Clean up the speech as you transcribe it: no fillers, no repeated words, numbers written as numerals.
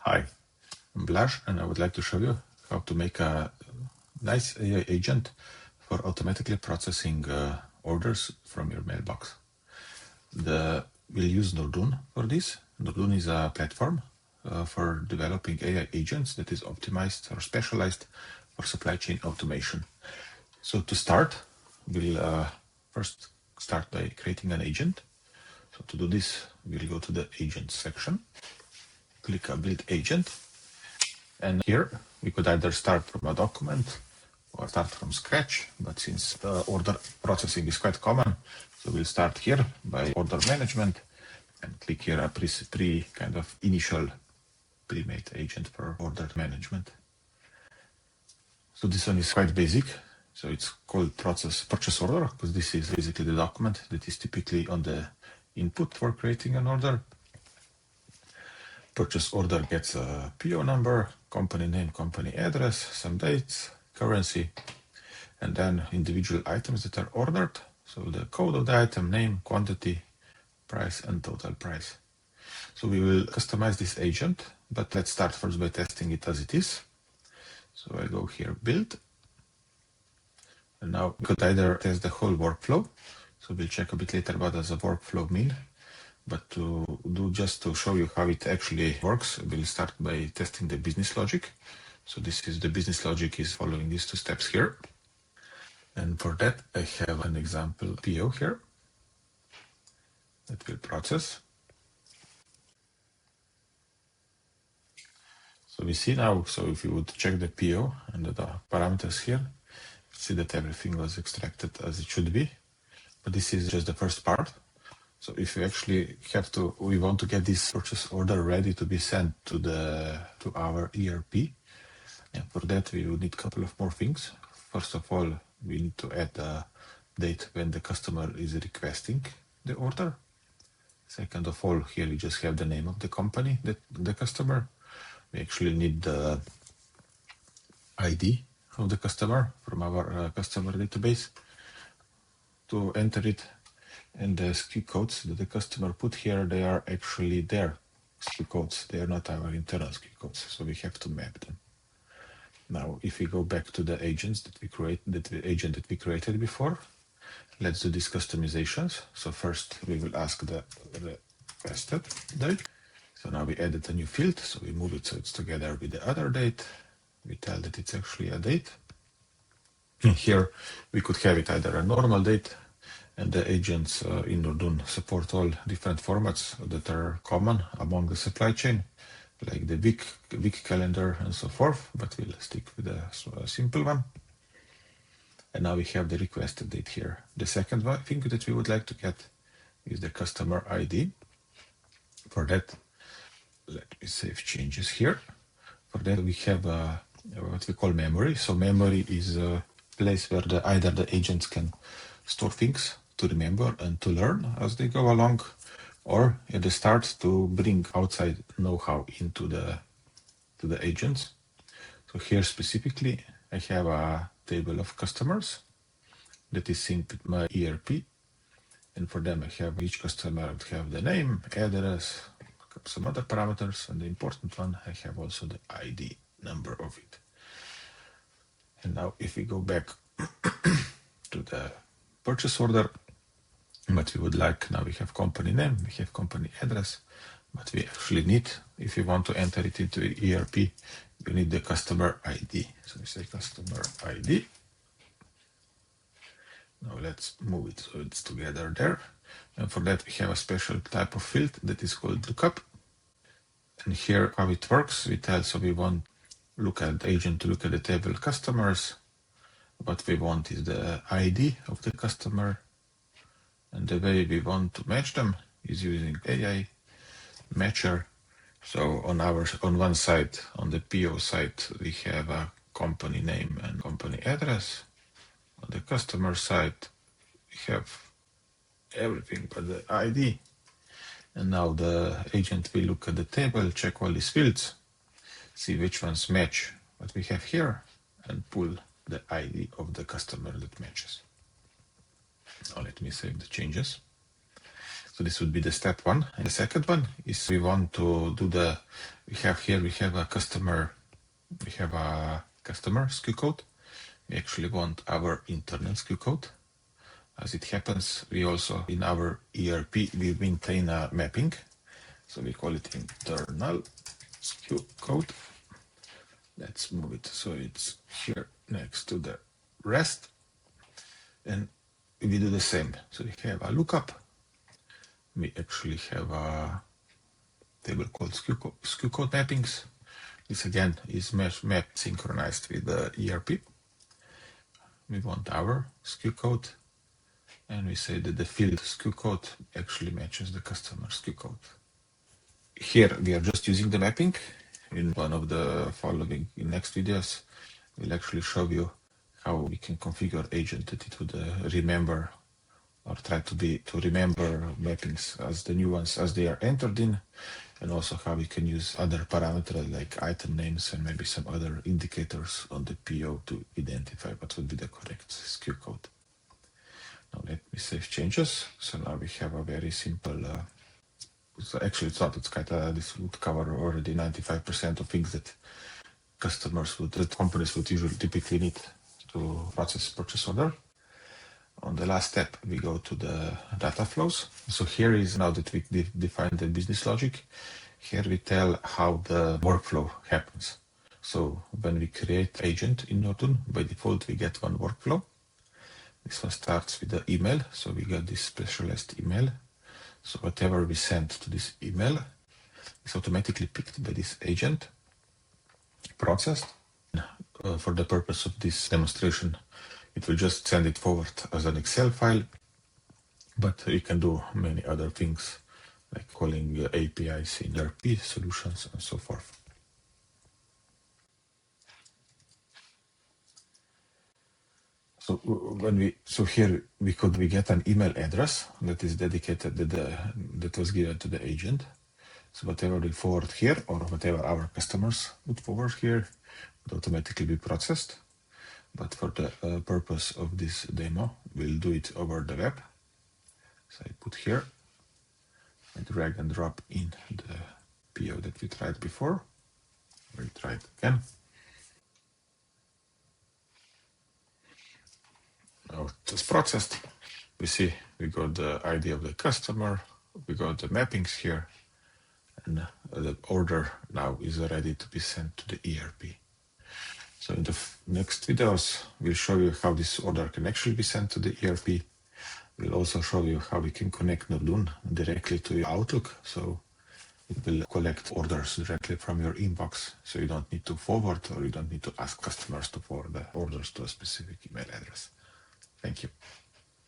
Hi, I'm Blaž, and I would like to show you how to make a nice AI agent for automatically processing orders from your mailbox. We'll use Nordun for this. Nordun is a platform for developing AI agents that is optimized or specialized for supply chain automation. So to start, we'll first start by creating an agent. So to do this, we'll go to the agent section, click a build agent. And here we could either start from a document or start from scratch, but since the order processing is quite common, so we'll start here by order management and click here a pre kind of initial pre-made agent for order management. So this one is quite basic. So it's called purchase order because this is basically the document that is typically on the input for creating an order. Purchase order gets a PO number, company name, company address, some dates, currency, and then individual items that are ordered. So the code of the item, name, quantity, price, and total price. So we will customize this agent, but let's start first by testing it as it is. So I go here, build. And now we could either test the whole workflow. So we'll check a bit later what does a workflow mean. But just to show you how it actually works, we'll start by testing the business logic. So the business logic is following these two steps here. And for that, I have an example PO here that will process. So we see now, so if you would check the PO and the parameters here, see that everything was extracted as it should be. But this is just the first part. So if you actually we want to get this purchase order ready to be sent to our ERP. And for that, we will need a couple of more things. First of all, we need to add a date when the customer is requesting the order. Second of all, here we just have the name of the company, the customer. We actually need the ID of the customer from our customer database to enter it. And the SKU codes that the customer put here, they are actually their SKU codes. They are not our internal SKU codes, so we have to map them. Now, if we go back to the agents that we created before, let's do these customizations. So first, we will ask the requested date. So now we added a new field, so we move it so it's together with the other date. We tell that it's actually a date. Here, we could have it either a normal date, and the agents in Nordun support all different formats that are common among the supply chain, like the week calendar and so forth, but we'll stick with a simple one. And now we have the requested date here. The second thing that we would like to get is the customer ID. For that, let me save changes here. For that, we have what we call memory. So memory is a place where either the agents can store things to remember and to learn as they go along, or at the start to bring outside know-how into the agents. So here specifically, I have a table of customers that is synced with my ERP. And for them, I have each customer have the name, address, some other parameters, and the important one, I have also the ID number of it. And now if we go back to the purchase order, but we would like, now we have company name, we have company address, but we actually need, if you want to enter it into ERP, you need the customer ID. So we say customer ID. Now let's move it so it's together there. And for that, we have a special type of field that is called lookup. And here how it works, we tell, so we want the agent to look at the table customers. What we want is the ID of the customer. And the way we want to match them is using AI matcher. So on one side, on the PO side, we have a company name and company address. On the customer side, we have everything but the ID. And now the agent will look at the table, check all these fields, see which ones match what we have here, and pull the ID of the customer that matches. Now let me save the changes. So this would be the step one. And the second one is we want to do we have a customer SKU code. We actually want our internal SKU code. As it happens, we also, in our ERP, we maintain a mapping. So we call it internal SKU code. Let's move it so it's here next to the rest. And we do the same. So we have a lookup. We actually have a table called SKU code mappings. This again is mapped synchronized with the ERP. We want our SKU code, and we say that the field SKU code actually matches the customer SKU code. Here we are just using the mapping. In one of the following next videos, we'll actually show you how we can configure agent that it would remember or try to remember mappings as the new ones as they are entered in, and also how we can use other parameters like item names and maybe some other indicators on the PO to identify what would be the correct SKU code. Now let me save changes. So now we have a very simple, so actually it's not, it's kind of, this would cover already 95% of things that companies would usually typically need to process purchase order. On the last step, we go to the data flows. So here is, now that we define the business logic, here we tell how the workflow happens. So when we create agent in Nodun, by default, we get one workflow. This one starts with the email. So we get this specialized email. So whatever we send to this email is automatically picked by this agent, processed. For the purpose of this demonstration, it will just send it forward as an Excel file, but you can do many other things like calling APIs in ERP solutions and so forth. So here we get an email address that is dedicated that was given to the agent. So whatever we forward here or whatever our customers would forward here would automatically be processed. But for the purpose of this demo, we'll do it over the web. So I put here, I drag and drop in the PO that we tried before. We'll try it again. Now it's processed. We see we got the ID of the customer, we got the mappings here, and the order now is ready to be sent to the ERP. So in the next videos, we'll show you how this order can actually be sent to the ERP. We'll also show you how we can connect Nodun directly to your Outlook. So it will collect orders directly from your inbox. So you don't need to forward or you don't need to ask customers to forward the orders to a specific email address. Thank you.